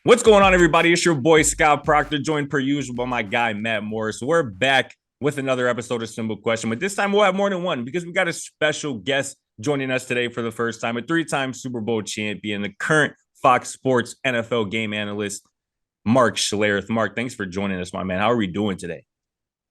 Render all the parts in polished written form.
What's going on, everybody? It's your boy Scott Proctor, joined per usual by my guy Matt Morris. We're back with another episode of Simple Question, but this time we'll have more than one because we got a special guest joining us today for the first time, a three-time Super Bowl champion, the current Fox Sports NFL game analyst, Mark Schlereth. Mark, thanks for joining us, my man. How are we doing today?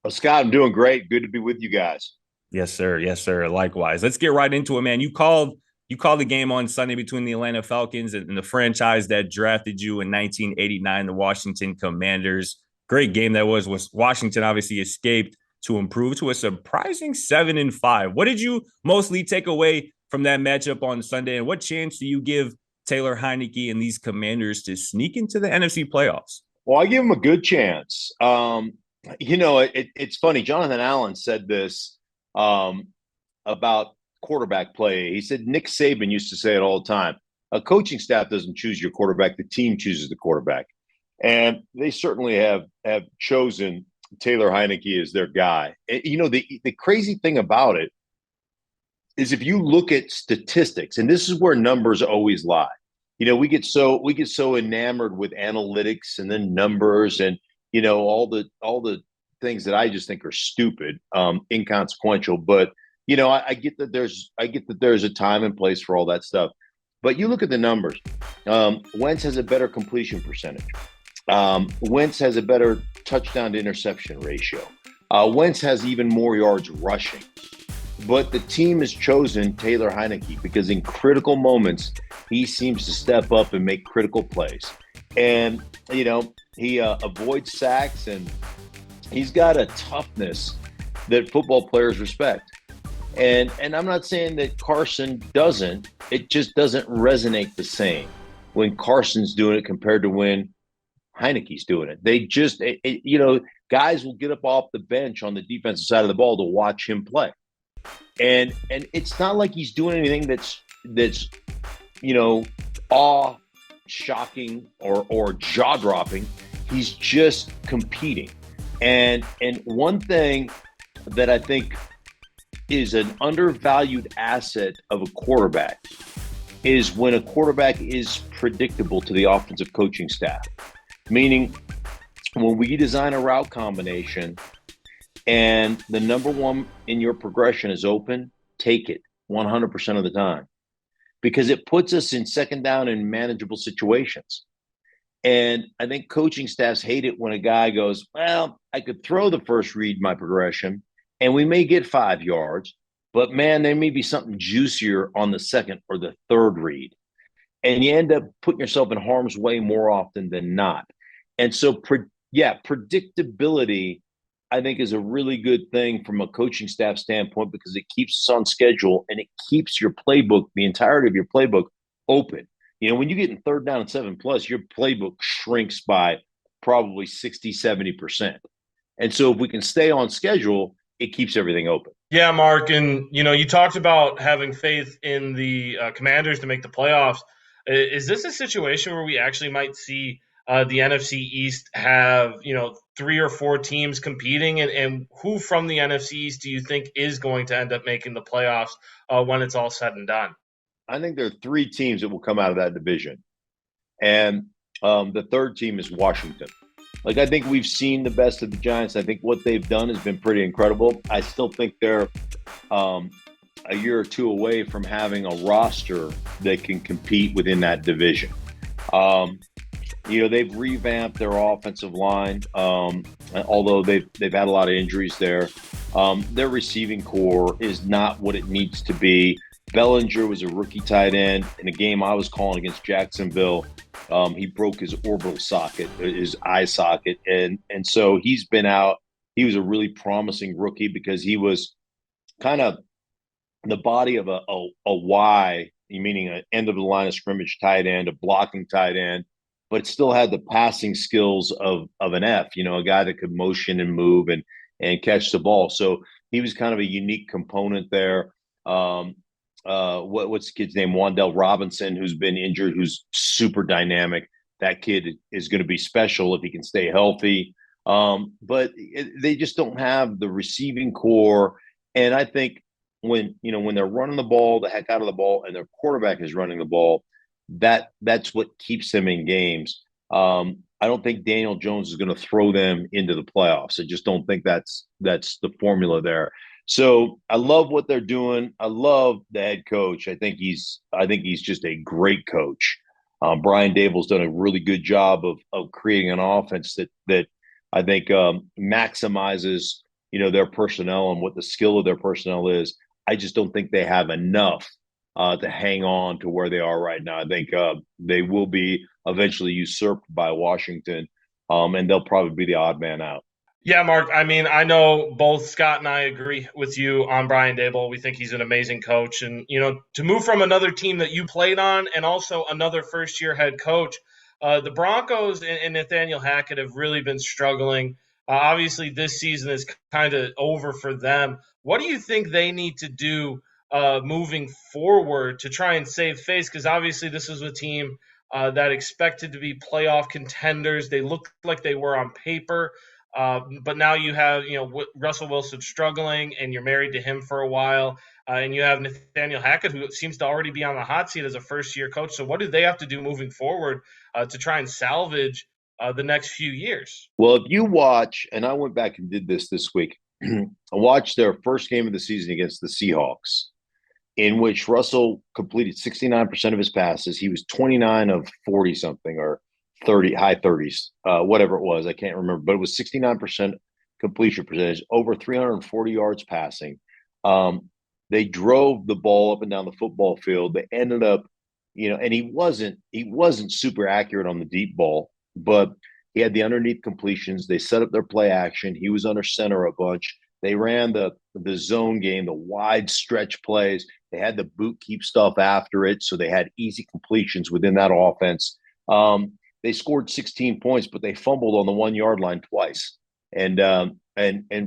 Well, Scott, I'm doing great. Good to be with you guys. Yes, sir. Yes, sir. Likewise. Let's get right into it, man. You called the game on Sunday between the Atlanta Falcons and the franchise that drafted you in 1989, the Washington Commanders. Great game that was. Washington obviously escaped to improve to a surprising 7-5. What did you mostly take away from that matchup on Sunday, and what chance do you give Taylor Heinicke and these Commanders to sneak into the NFC playoffs? Well, I give him a good chance. It's funny. Jonathan Allen said this about quarterback play. He said Nick Saban used to say it all the time. A coaching staff doesn't choose your quarterback; the team chooses the quarterback, and they certainly have chosen Taylor Heinicke as their guy. The crazy thing about it is if you look at statistics, and this is where numbers always lie. We get so enamored with analytics and then numbers and all the things that I just think are stupid, inconsequential. But I get that there's a time and place for all that stuff. But you look at the numbers. Wentz has a better completion percentage. Wentz has a better touchdown to interception ratio. Wentz has even more yards rushing. But the team has chosen Taylor Heinicke because in critical moments, he seems to step up and make critical plays. And, he avoids sacks and he's got a toughness that football players respect. And I'm not saying that Carson doesn't. It just doesn't resonate the same when Carson's doing it compared to when Heinicke's doing it. Guys will get up off the bench on the defensive side of the ball to watch him play. And it's not like he's doing anything that's awe shocking or jaw dropping. He's just competing. And one thing that I think is an undervalued asset of a quarterback is when a quarterback is predictable to the offensive coaching staff. Meaning when we design a route combination and the number one in your progression is open, take it 100% of the time because it puts us in second down in manageable situations. And I think coaching staffs hate it when a guy goes, well, I could throw the first read my progression and we may get 5 yards, but man, there may be something juicier on the second or the third read. And you end up putting yourself in harm's way more often than not. And so, predictability I think is a really good thing from a coaching staff standpoint because it keeps us on schedule and it keeps your playbook, the entirety of your playbook, open. When you get in third down and 7+, your playbook shrinks by probably 60, 70%. And so if we can stay on schedule, it keeps everything open. Yeah, Mark, and you talked about having faith in the Commanders to make the playoffs. Is this a situation where we actually might see the NFC East have 3 or 4 teams competing, and who from the NFC East do you think is going to end up making the playoffs when it's all said and done? I think there are 3 teams that will come out of that division, and the third team is Washington. I think we've seen the best of the Giants. I think what they've done has been pretty incredible. I still think they're a year or two away from having a roster that can compete within that division. They've revamped their offensive line, although they've had a lot of injuries there. Their receiving core is not what it needs to be. Bellinger was a rookie tight end. In a game I was calling against Jacksonville, he broke his orbital socket, his eye socket, and so he's been out. He was a really promising rookie because he was kind of the body of a Y, meaning an end of the line of scrimmage tight end, a blocking tight end, but still had the passing skills of an F, a guy that could motion and move and catch the ball. So he was kind of a unique component there. What's the kid's name? Wandell Robinson, who's been injured, who's super dynamic. That kid is going to be special if he can stay healthy. But they just don't have the receiving core. And I think when they're running the ball, the heck out of the ball, and their quarterback is running the ball, that's what keeps them in games. I don't think Daniel Jones is going to throw them into the playoffs. I just don't think that's the formula there. So I love what they're doing. I love the head coach. I think he's just a great coach. Brian Daboll's done a really good job of creating an offense that I think maximizes their personnel and what the skill of their personnel is. I just don't think they have enough to hang on to where they are right now. I think they will be eventually usurped by Washington, and they'll probably be the odd man out. Yeah, Mark. I mean, I know both Scott and I agree with you on Brian Daboll. We think he's an amazing coach. And, to move from another team that you played on and also another first-year head coach, the Broncos and Nathaniel Hackett have really been struggling. Obviously, this season is kind of over for them. What do you think they need to do moving forward to try and save face? Because obviously this was a team that expected to be playoff contenders. They looked like they were on paper. But now you have, Russell Wilson struggling, and you're married to him for a while, and you have Nathaniel Hackett, who seems to already be on the hot seat as a first-year coach. So what do they have to do moving forward to try and salvage the next few years? Well, if you watch, and I went back and did this week, I watched their first game of the season against the Seahawks, in which Russell completed 69% of his passes. He was 29 of 40-something, or 30, high 30s, whatever it was. I can't remember, but it was 69% completion percentage, over 340 yards passing. They drove the ball up and down the football field. They ended up, and he wasn't super accurate on the deep ball, but he had the underneath completions. They set up their play action. He was under center a bunch. They ran the zone game, the wide stretch plays. They had the boot keep stuff after it, so they had easy completions within that offense. They scored 16 points, but they fumbled on the 1 yard line twice, and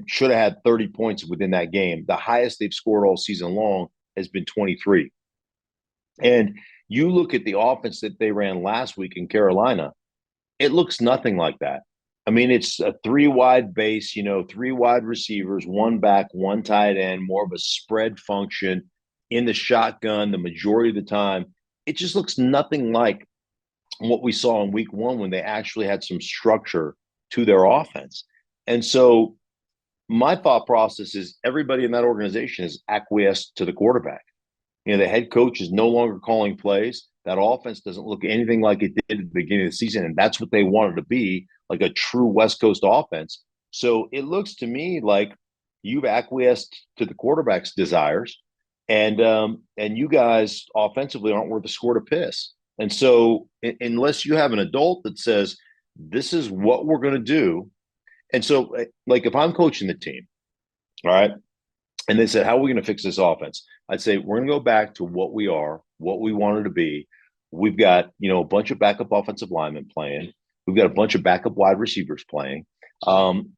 should have had 30 points within that game. The highest they've scored all season long has been 23. And you look at the offense that they ran last week in Carolina, it looks nothing like that. I mean, it's a 3 wide base, 3 wide receivers, 1 back, 1 tight end, more of a spread function in the shotgun the majority of the time. It just looks nothing like what we saw in week 1 when they actually had some structure to their offense. And so my thought process is everybody in that organization is acquiesced to the quarterback. The head coach is no longer calling plays. That offense doesn't look anything like it did at the beginning of the season, and that's what they wanted to be, like a true West Coast offense. So it looks to me like you've acquiesced to the quarterback's desires, and you guys offensively aren't worth a squirt of piss. And so unless you have an adult that says, this is what we're going to do. And so, like, if I'm coaching the team, all right, and they said, how are we going to fix this offense? I'd say, we're going to go back to what we are, what we wanted to be. We've got, a bunch of backup offensive linemen playing. We've got a bunch of backup wide receivers playing.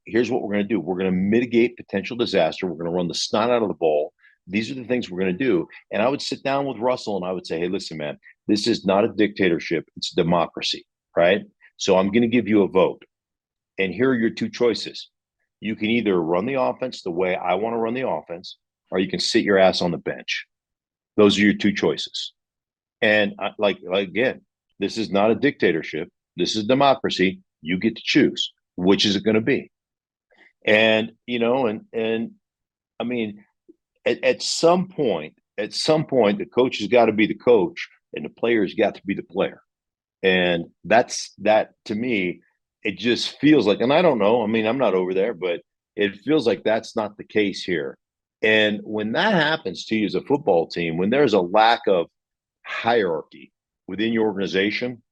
Here's what we're going to do. We're going to mitigate potential disaster. We're going to run the snot out of the ball. These are the things we're going to do. And I would sit down with Russell and I would say, hey, listen, man, this is not a dictatorship. It's a democracy, right? So I'm going to give you a vote. And here are your 2 choices. You can either run the offense the way I want to run the offense, or you can sit your ass on the bench. Those are your 2 choices. And again, this is not a dictatorship. This is democracy. You get to choose. Which is it going to be? And, and I mean, at some point, the coach has got to be the coach and the player's got to be the player. And that to me, it just feels like, and I don't know, I mean, I'm not over there, but it feels like that's not the case here. And when that happens to you as a football team, when there's a lack of hierarchy within your organization,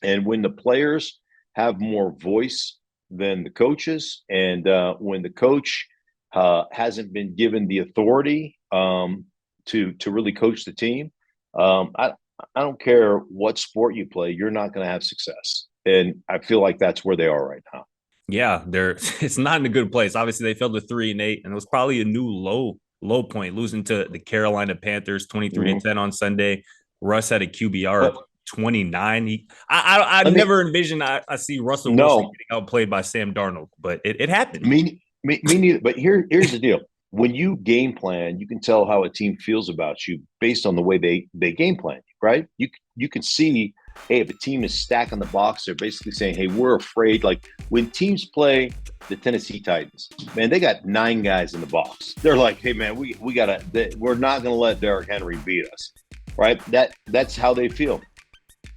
and when the players have more voice than the coaches, and when the coach hasn't been given the authority to really coach the team, I don't care what sport you play, you're not going to have success. And I feel like that's where they are right now. Yeah, it's not in a good place. Obviously, they fell to 3-8, and it was probably a new low point, losing to the Carolina Panthers 23-10 on Sunday. Russ had a QBR of 29. I never envisioned I see Russell Wilson getting outplayed by Sam Darnold, but it happened. Me neither. But here's the deal. When you game plan, you can tell how a team feels about you based on the way they game plan, right? You can see hey, if a team is stacking the box, they're basically saying, hey, we're afraid. Like when teams play the Tennessee Titans, man, they got 9 guys in the box. They're like, hey, man, we're not going to let Derrick Henry beat us, right? That's how they feel.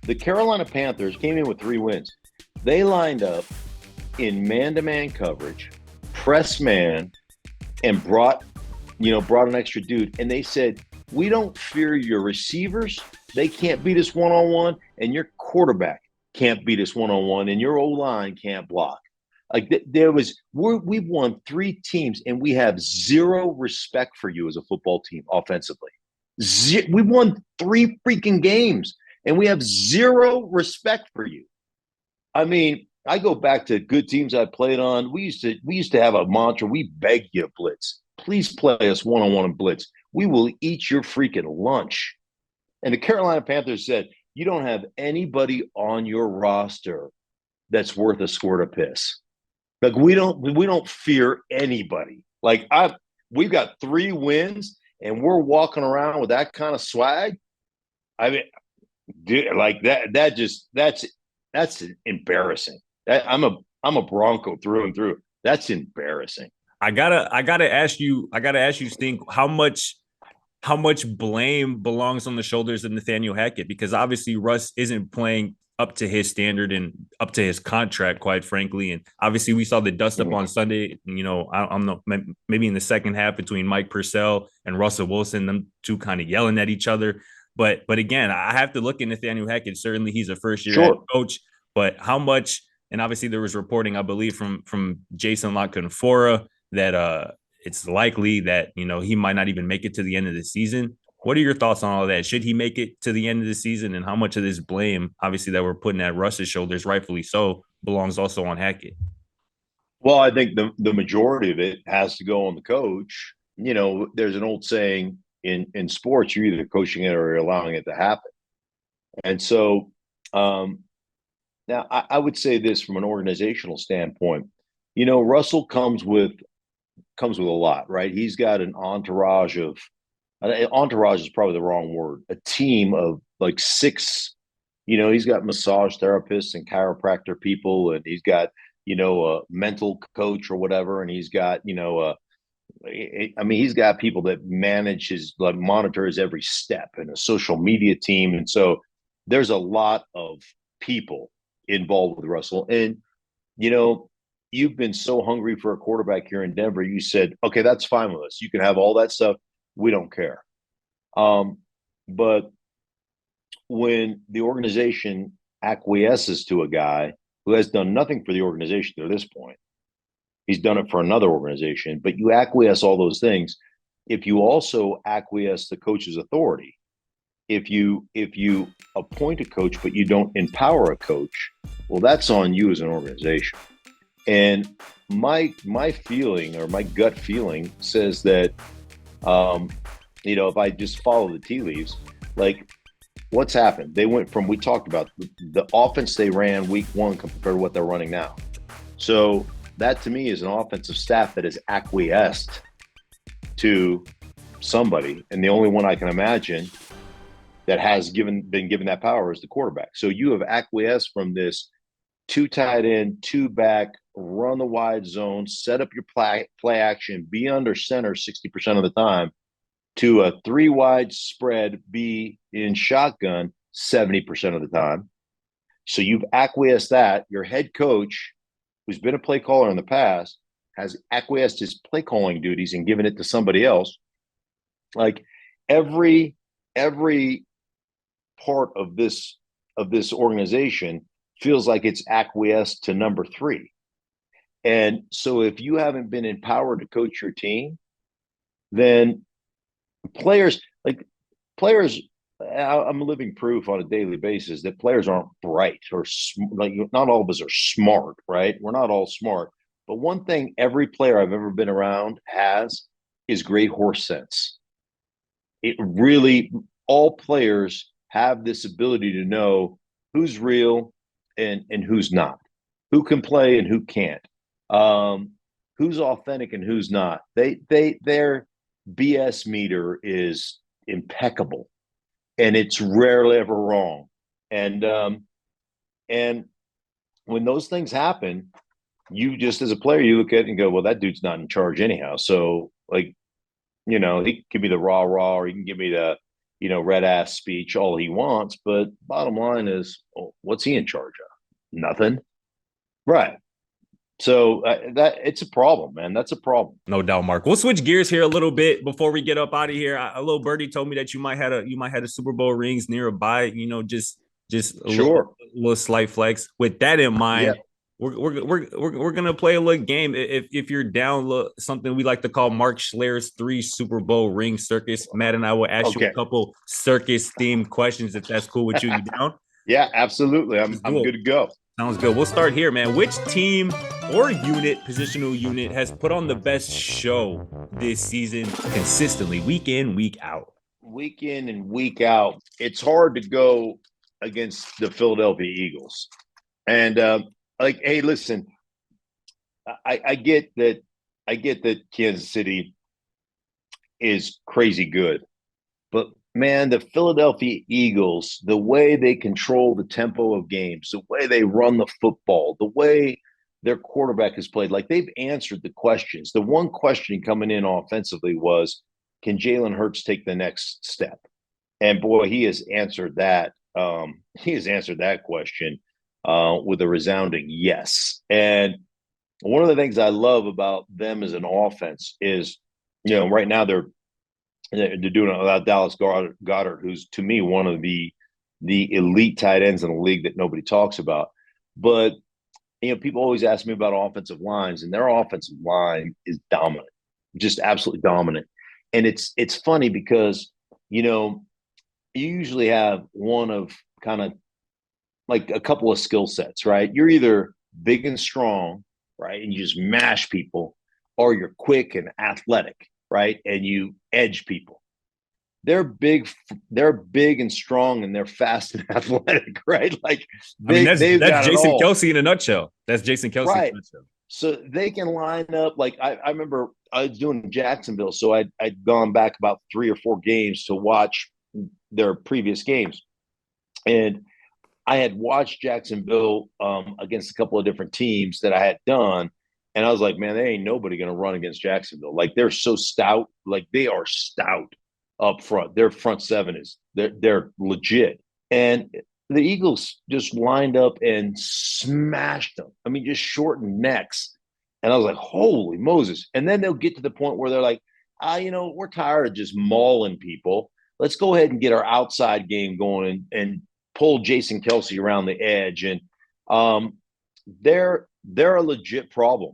The Carolina Panthers came in with 3 wins. They lined up in man-to-man coverage, press man, and brought an extra dude. And they said, we don't fear your receivers. They can't beat us one-on-one, and your quarterback can't beat us one-on-one, and your O-line can't block. Like we've won 3 teams, and we have zero respect for you as a football team offensively. We won 3 freaking games, and we have zero respect for you. I mean, I go back to good teams I played on. We used to have a mantra. We beg you, blitz. Please play us one-on-one and blitz. We will eat your freaking lunch. And the Carolina Panthers said, you don't have anybody on your roster that's worth a squirt of piss. Like we don't fear anybody. Like we've got 3 wins and we're walking around with that kind of swag. I mean, dude, like that's embarrassing. I'm a Bronco through and through. That's embarrassing. I gotta ask you, Stink, how much blame belongs on the shoulders of Nathaniel Hackett? Because obviously Russ isn't playing up to his standard and up to his contract, quite frankly. And obviously we saw the dust up on Sunday, I don't know, maybe in the second half between Mike Purcell and Russell Wilson, them two kind of yelling at each other. But again, I have to look at Nathaniel Hackett. Certainly he's a first-year head coach, but how much, and obviously there was reporting, I believe, from Jason La Canfora that it's likely that, he might not even make it to the end of the season. What are your thoughts on all of that? Should he make it to the end of the season? And how much of this blame, obviously, that we're putting at Russ's shoulders, rightfully so, belongs also on Hackett? Well, I think the majority of it has to go on the coach. There's an old saying in sports, you're either coaching it or you're allowing it to happen. And so now I would say this from an organizational standpoint. Russell comes with a lot, right? He's got an entourage of entourage is probably the wrong word. A team of like 6, he's got massage therapists and chiropractor people, and he's got, a mental coach or whatever. And he's got, he's got people that monitor his every step, and a social media team. And so there's a lot of people involved with Russell. And, you've been so hungry for a quarterback here in Denver. You said, okay, that's fine with us. You can have all that stuff. We don't care. But when the organization acquiesces to a guy who has done nothing for the organization to this point, he's done it for another organization, but you acquiesce all those things. If you also acquiesce the coach's authority, if you appoint a coach, but you don't empower a coach, well, that's on you as an organization. And my feeling, or my gut feeling, says that, if I just follow the tea leaves, like what's happened? They went from, we talked about the offense they ran week 1 compared to what they're running now. So that to me is an offensive staff that has acquiesced to somebody. And the only one I can imagine that has been given that power is the quarterback. So you have acquiesced from this 2 tight end, 2 back, run the wide zone, set up your play action, be under center 60% of the time, to a 3 wide spread, be in shotgun 70% of the time. So you've acquiesced that. Your head coach, who's been a play caller in the past, has acquiesced his play calling duties and given it to somebody else. Like every part of this organization feels like it's acquiesced to number 3. And so if you haven't been empowered to coach your team, then players, I'm living proof on a daily basis that players aren't bright or not all of us are smart, right? We're not all smart. But one thing every player I've ever been around has is great horse sense. It really, all players have this ability to know who's real and who's not, who can play and who can't. Who's authentic and who's not. Their BS meter is impeccable, and it's rarely ever wrong. And when those things happen, you just as a player, you look at it and go, well, that dude's not in charge anyhow. So like, he can give me the rah rah, or he can give me the, red ass speech all he wants. But bottom line is, what's he in charge of? Nothing. Right. So that it's a problem, man. That's a problem. No doubt, Mark. We'll switch gears here a little bit before we get up out of here. A little birdie told me that you might have a Super Bowl rings nearby. Just a little slight flex. With that in mind, we're gonna play a little game. If you're down, something we like to call Mark Schlereth's 3 Super Bowl ring circus. Matt and I will ask you a couple circus themed questions if that's cool with you. You down? Yeah, absolutely. I'm good to go. Sounds good. We'll start here, man. Which team or positional unit, has put on the best show this season consistently, week in, week out? Week in and week out. It's hard to go against the Philadelphia Eagles. And hey, listen, I get that Kansas City is crazy good. But man, the Philadelphia Eagles, the way they control the tempo of games, the way they run the football, the way their quarterback has played, like they've answered the questions. The one question coming in offensively was, can Jalen Hurts take the next step? And boy, he has answered that. He has answered that question with a resounding yes. And one of the things I love about them as an offense is, right now they're doing it without Dallas Goedert, who's to me one of the elite tight ends in the league that nobody talks about. But people always ask me about offensive lines, and their offensive line is dominant, just absolutely dominant. And it's funny because you usually have one of kind of like a couple of skill sets, right? You're either big and strong, right, and you just mash people, or you're quick and athletic, right, and you edge people. They're big and strong, and they're fast and athletic, right? Like that's Jason Kelce in a nutshell. That's Jason Kelce in a nutshell. So they can line up. Like I remember I was doing Jacksonville, so I'd gone back about 3 or 4 games to watch their previous games, and I had watched Jacksonville against a couple of different teams that I had done. And I was like, man, there ain't nobody going to run against Jacksonville. Like, they're so stout. Like, they are stout up front. Their front seven they're legit. And the Eagles just lined up and smashed them. I mean, just shortened necks. And I was like, holy Moses. And then they'll get to the point where they're like, we're tired of just mauling people. Let's go ahead and get our outside game going and pull Jason Kelce around the edge. And they're a legit problem.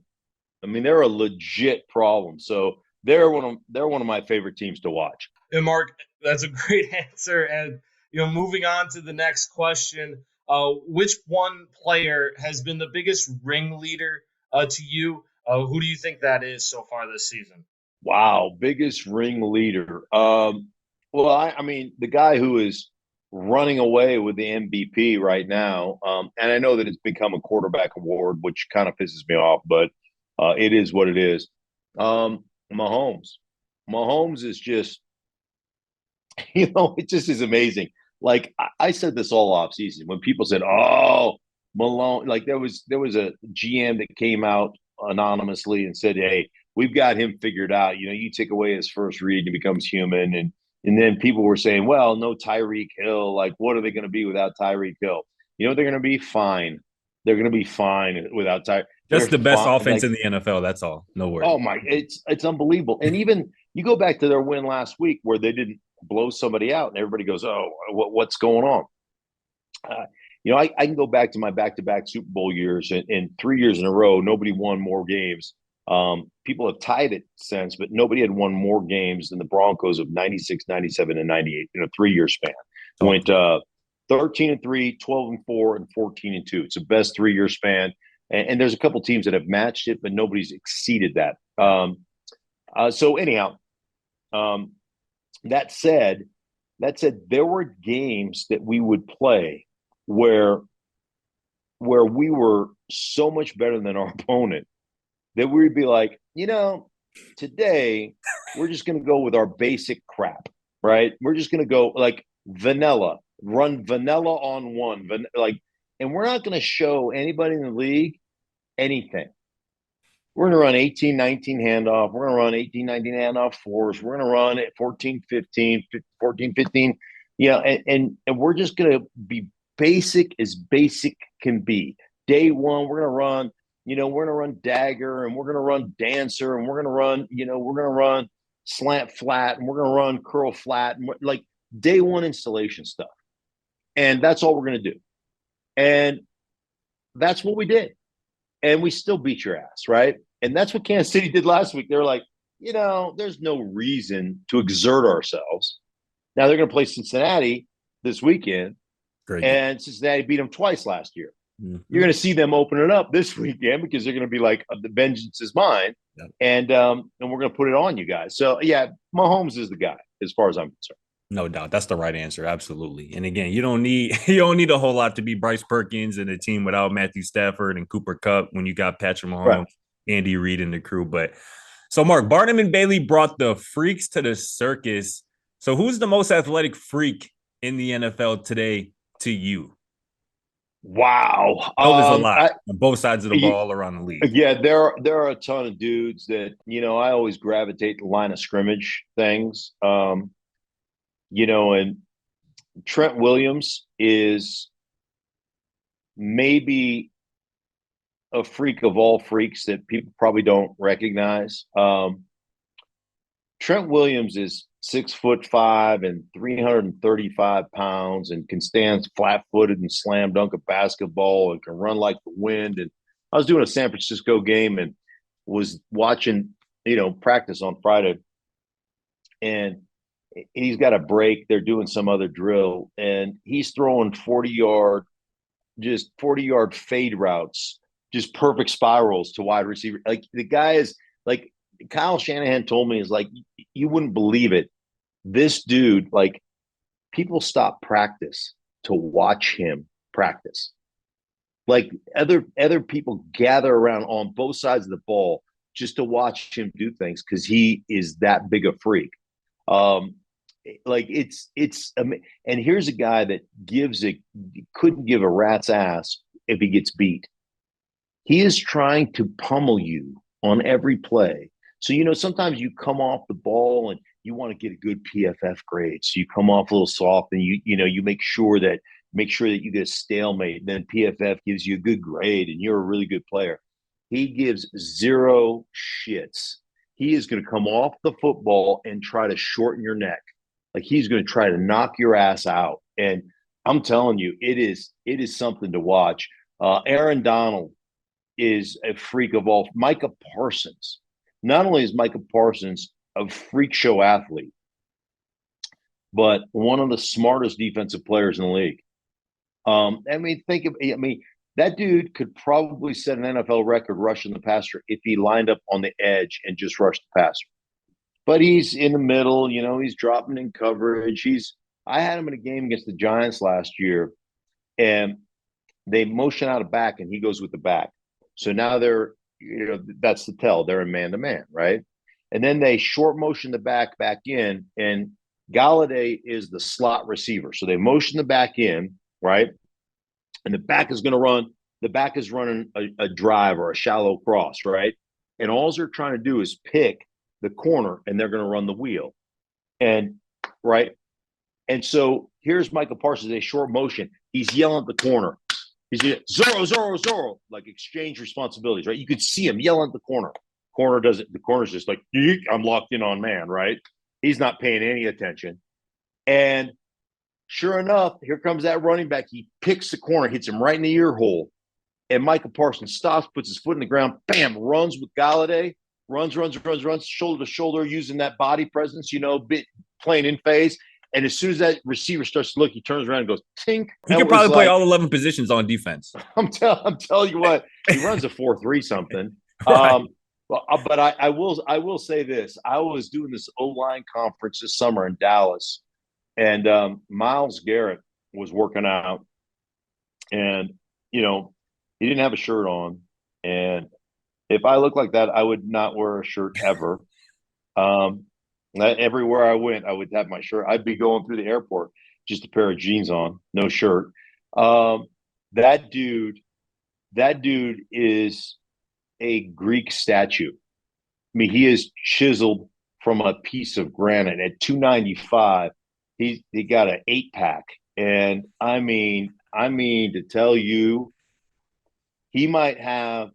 I mean, they're a legit problem. So they're one of my favorite teams to watch. And Mark, that's a great answer. And moving on to the next question, which one player has been the biggest ringleader to you? Who do you think that is so far this season? Wow, biggest ringleader. Well, I mean, the guy who is running away with the MVP right now, and I know that it's become a quarterback award, which kind of pisses me off, but it is what it is. Mahomes is just, it just is amazing. Like I said this all off season when people said, "Oh, Malone," like there was a GM that came out anonymously and said, "Hey, we've got him figured out. You take away his first read and he becomes human." And then people were saying, well, no Tyreek Hill. Like, what are they going to be without Tyreek Hill? They're going to be fine. They're going to be fine without Tyreek. Just the best offense in the NFL. That's all. No worries. Oh my, it's unbelievable. And even you go back to their win last week where they didn't blow somebody out, and everybody goes, "Oh, what's going on?" I can go back to my back-to-back Super Bowl years, and 3 years in a row, nobody won more games. People have tied it since, but nobody had won more games than the Broncos of 96, 97, and 98 in a 3-year span. Went 13-3, 12-4, and 14-2. It's the best 3-year span. And there's a couple teams that have matched it, but nobody's exceeded that. So anyhow, that said, there were games that we would play where we were so much better than our opponent that we'd be like, today we're just going to go with our basic crap, right? We're just going to go like vanilla. run vanilla on one, and we're not going to show anybody in the league anything. We're going to run 18-19 handoff. We're going to run 18-19 handoff fours. We're going to run at 14-15, 14-15, and we're just going to be basic as basic can be. Day one, we're going to run, we're going to run dagger, and we're going to run dancer, and we're going to run, we're going to run slant flat, and we're going to run curl flat, and like day one installation stuff. And that's all we're going to do. And that's what we did. And we still beat your ass, right? And that's what Kansas City did last week. They were like, there's no reason to exert ourselves. Now they're going to play Cincinnati this weekend. Great. And Cincinnati beat them twice last year. Mm-hmm. You're going to see them open it up this weekend because they're going to be like, the vengeance is mine. Yep. And we're going to put it on you guys. So, yeah, Mahomes is the guy as far as I'm concerned. No doubt. That's the right answer. Absolutely. And again, you don't need a whole lot to be Bryce Perkins and a team without Matthew Stafford and Cooper Kupp when you got Patrick Mahomes, right, Andy Reid and the crew. But so Mark, Barnum and Bailey brought the freaks to the circus. So who's the most athletic freak in the NFL today to you? Wow. There's a lot on both sides of the ball around the league. Yeah, there are a ton of dudes that, I always gravitate to line of scrimmage things. And Trent Williams is maybe a freak of all freaks that people probably don't recognize. Trent Williams is 6'5" and 335 pounds and can stand flat-footed and slam dunk a basketball and can run like the wind. And I was doing a San Francisco game and was watching, practice on Friday, and he's got a break. They're doing some other drill, and he's throwing 40-yard fade routes, just perfect spirals to wide receiver. Like, the guy is like, Kyle Shanahan told me, is like, you wouldn't believe it. This dude, like, people stop practice to watch him practice. Like, other people gather around on both sides of the ball just to watch him do things because he is that big a freak. And here's a guy that couldn't give a rat's ass if he gets beat. He is trying to pummel you on every play. So, sometimes you come off the ball and you want to get a good PFF grade. So you come off a little soft and you make sure that you get a stalemate. And then PFF gives you a good grade and you're a really good player. He gives zero shits. He is going to come off the football and try to shorten your neck. Like, he's going to try to knock your ass out. And I'm telling you, it is something to watch. Aaron Donald is a freak of all. Micah Parsons. Not only is Micah Parsons a freak show athlete, but one of the smartest defensive players in the league. That dude could probably set an NFL record rushing the passer if he lined up on the edge and just rushed the passer. But he's in the middle, he's dropping in coverage. I had him in a game against the Giants last year, and they motion out a back, and he goes with the back. So now they're, that's the tell. They're in man-to-man, right? And then they short motion the back in, and Galladay is the slot receiver. So they motion the back in, right? And the back is going to run. The back is running a drive or a shallow cross, right? And all they're trying to do is pick the corner, and they're going to run the wheel. And, right? And so here's Michael Parsons, a short motion. He's yelling at the corner. He's Zorro, like exchange responsibilities, right? You could see him yelling at the corner. Corner does it. The corner's just like, I'm locked in on man, right? He's not paying any attention. And sure enough, here comes that running back. He picks the corner, hits him right in the ear hole. And Michael Parsons stops, puts his foot in the ground, bam, runs with Galladay, runs, shoulder to shoulder, using that body presence, playing in phase. And as soon as that receiver starts to look, he turns around and goes, tink. He could probably play all 11 positions on defense. I'm telling you what, he runs a 4-3 something. Right. But I will say this. I was doing this O-line conference this summer in Dallas, and Myles Garrett was working out, and, he didn't have a shirt on. And if I looked like that, I would not wear a shirt ever. Everywhere I went, I would have my shirt. I'd be going through the airport. just a pair of jeans on, no shirt. That dude is a Greek statue. I mean, he is chiseled from a piece of granite. At 295, he got an 8-pack, and I mean to tell you, he might have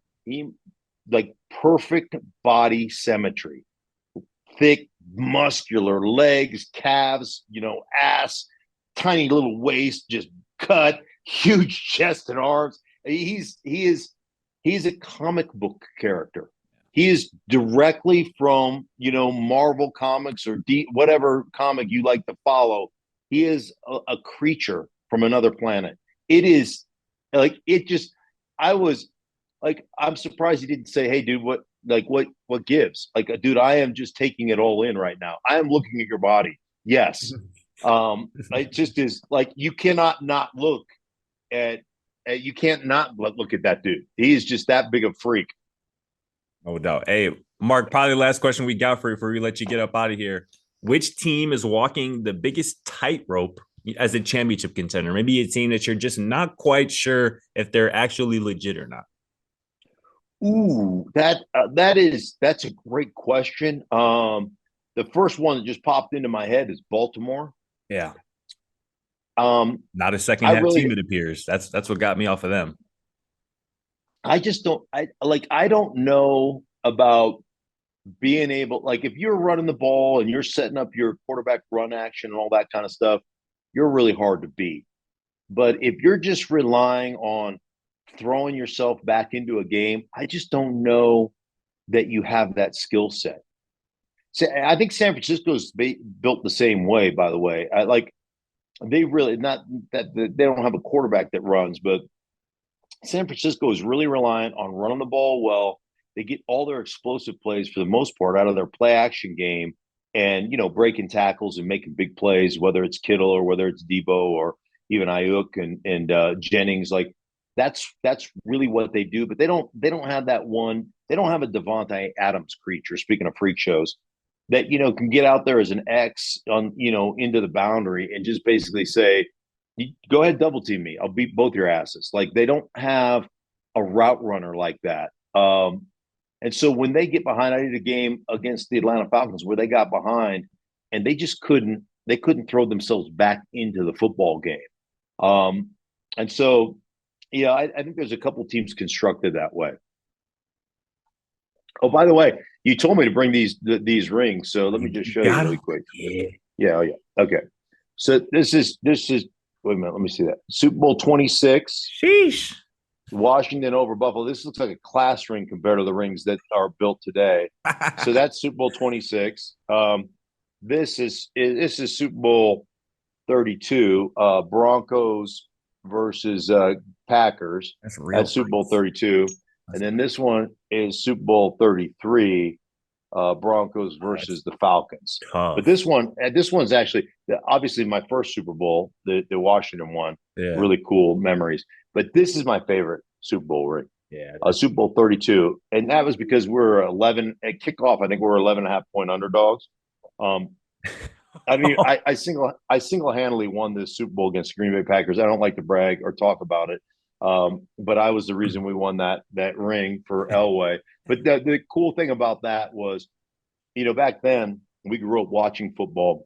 like perfect body symmetry, thick, muscular legs, calves, ass, tiny little waist, just cut, huge chest and arms. He's a comic book character. He is directly from, Marvel comics or whatever comic you like to follow. He is a creature from another planet. It is like, I'm surprised he didn't say, hey, dude, what gives? Like, dude, I am just taking it all in right now. I am looking at your body. Yes. It just is like, you cannot not look at that dude. He's just that big of a freak. No doubt. Hey, Mark, probably the last question we got for you before we let you get up out of here. Which team is walking the biggest tightrope as a championship contender? Maybe a team that you're just not quite sure if they're actually legit or not. Ooh, that's a great question. The first one that just popped into my head is Baltimore. Yeah. Not a second half team, it appears. That's what got me off of them. I don't know about being able, like, if you're running the ball and you're setting up your quarterback run action and all that kind of stuff, you're really hard to beat. But if you're just relying on throwing yourself back into a game, I just don't know that you have that skill set. So I think San Francisco's built the same way, by the way. They really, not that they don't have a quarterback that runs, but San Francisco is really reliant on running the ball well. They get all their explosive plays for the most part out of their play action game and, breaking tackles and making big plays, whether it's Kittle or whether it's Debo or even Ayuk and Jennings. Like, that's really what they do. But they don't have that one. They don't have a Devontae Adams creature, speaking of freak shows, that, can get out there as an X on, into the boundary and just basically say, go ahead, double team me. I'll beat both your asses. Like, they don't have a route runner like that. And so when they get behind, I did a game against the Atlanta Falcons where they got behind and they just couldn't throw themselves back into the football game. And so, yeah, I think there's a couple teams constructed that way. Oh, by the way, you told me to bring these rings, so let me just show you really quick. Yeah. Okay. So this is wait a minute, let me see that. Super Bowl 26. Sheesh. Washington over Buffalo. This looks like a class ring compared to the rings that are built today. So that's Super Bowl 26. This is Super Bowl 32. Broncos versus Packers. That's Super Bowl 32. And then this one is Super Bowl 33. Broncos versus the Falcons. Tough. But this one's actually obviously my first Super Bowl, the Washington one. Yeah. Really cool memories. But this is my favorite Super Bowl ring. Yeah. Super Bowl 32. And that was because we're 11 at kickoff. I think we're 11.5-point underdogs. I mean, I single-handedly won this Super Bowl against the Green Bay Packers. I don't like to brag or talk about it. But I was the reason we won that ring for Elway. But the cool thing about that was, back then we grew up watching football,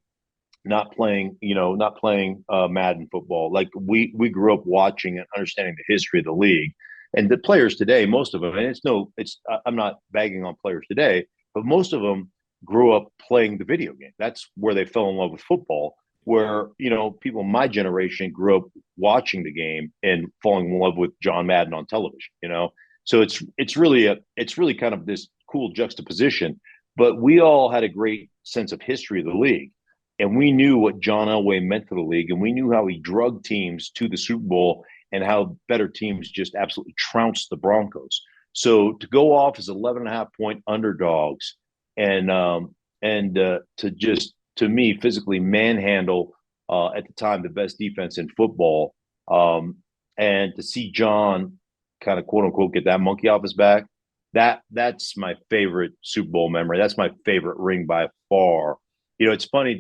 not playing Madden football. Like we grew up watching and understanding the history of the league. And the players today, most of them, and I'm not bagging on players today, but most of them grew up playing the video game. That's where they fell in love with football. Where, people in my generation grew up watching the game and falling in love with John Madden on television, So it's really kind of this cool juxtaposition. But we all had a great sense of history of the league. And we knew what John Elway meant to the league. And we knew how he drugged teams to the Super Bowl and how better teams just absolutely trounced the Broncos. So to go off as 11.5-point underdogs and to me, physically manhandle at the time the best defense in football, and to see John kind of quote unquote get that monkey off his back, that's my favorite Super Bowl memory. That's my favorite ring by far. It's funny,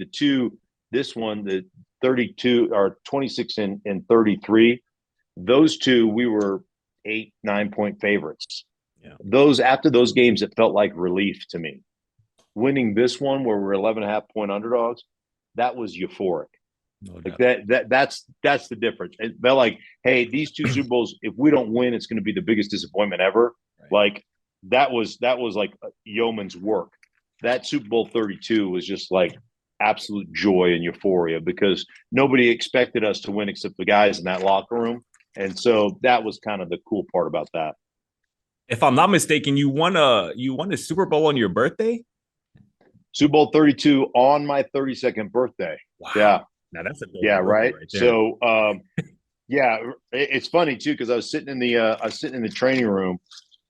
this one, the 32 or 26 and 33. Those two, we were 8-9 point favorites. Yeah. Those after those games, it felt like relief to me. Winning this one where we're 11.5 point underdogs, that was euphoric. No Like doubt. that's the difference. It felt like, hey, these two Super Bowls, if we don't win, it's going to be the biggest disappointment ever. Right. Like that was like yeoman's work. That Super Bowl 32 was just like absolute joy and euphoria because nobody expected us to win except the guys in that locker room. And so that was kind of the cool part about that. If I'm not mistaken, you won a Super Bowl on your birthday? Super Bowl 32 on my 32nd birthday. Wow. Yeah. Now that's a Yeah, right. there. So yeah, it's funny too because I was sitting in the training room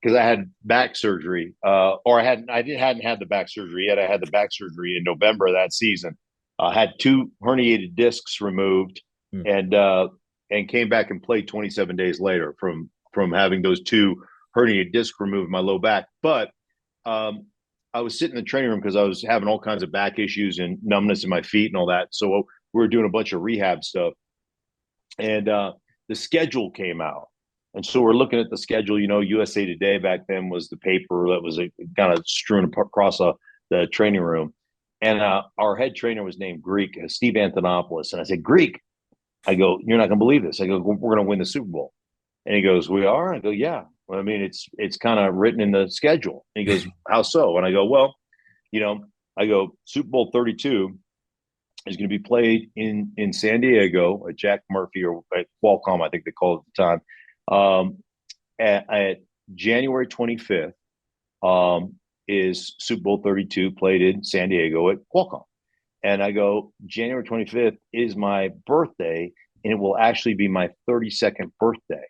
because I had back surgery, or I hadn't had the back surgery yet. I had the back surgery in November of that season. Had 2 herniated discs removed, and came back and played 27 days later from having those 2 herniated discs removed in my low back. But I was sitting in the training room because I was having all kinds of back issues and numbness in my feet and all that. So we were doing a bunch of rehab stuff, and the schedule came out. And so we're looking at the schedule. You know, USA Today back then was the paper that was kind of strewn across the training room. And our head trainer was named Greek, Steve Antonopoulos. And I said, Greek, I go, you're not going to believe this. I go, we're going to win the Super Bowl. And he goes, we are? I go, yeah. Well, I mean, it's kind of written in the schedule. And he goes, how so? And I go, well, you know, Super Bowl 32 is going to be played in San Diego at Jack Murphy or at Qualcomm, I think they called it at the time. At January 25th is Super Bowl 32 played in San Diego at Qualcomm. And I go, January 25th is my birthday, and it will actually be my 32nd birthday.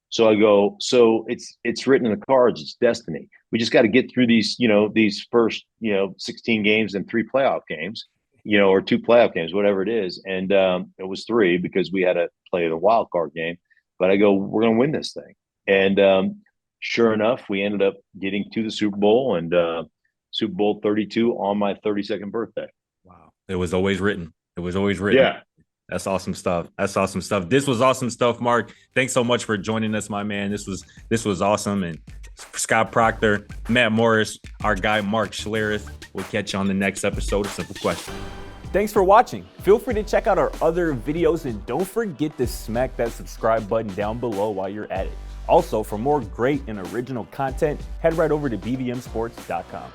So I go, so it's written in the cards, it's destiny. We just got to get through these first, 16 games and 3 playoff games, or 2 playoff games, whatever it is. And it was 3 because we had to play the wild card game. But I go, we're going to win this thing. And sure enough, we ended up getting to the Super Bowl and Super Bowl 32 on my 32nd birthday. Wow. It was always written. It was always written. Yeah. That's awesome stuff. That's awesome stuff. This was awesome stuff, Mark. Thanks so much for joining us, my man. This was awesome. And Scott Proctor, Matt Morris, our guy, Mark Schlereth. We'll catch you on the next episode of Simple Question. Thanks for watching. Feel free to check out our other videos and don't forget to smack that subscribe button down below while you're at it. Also, for more great and original content, head right over to bvmsports.com.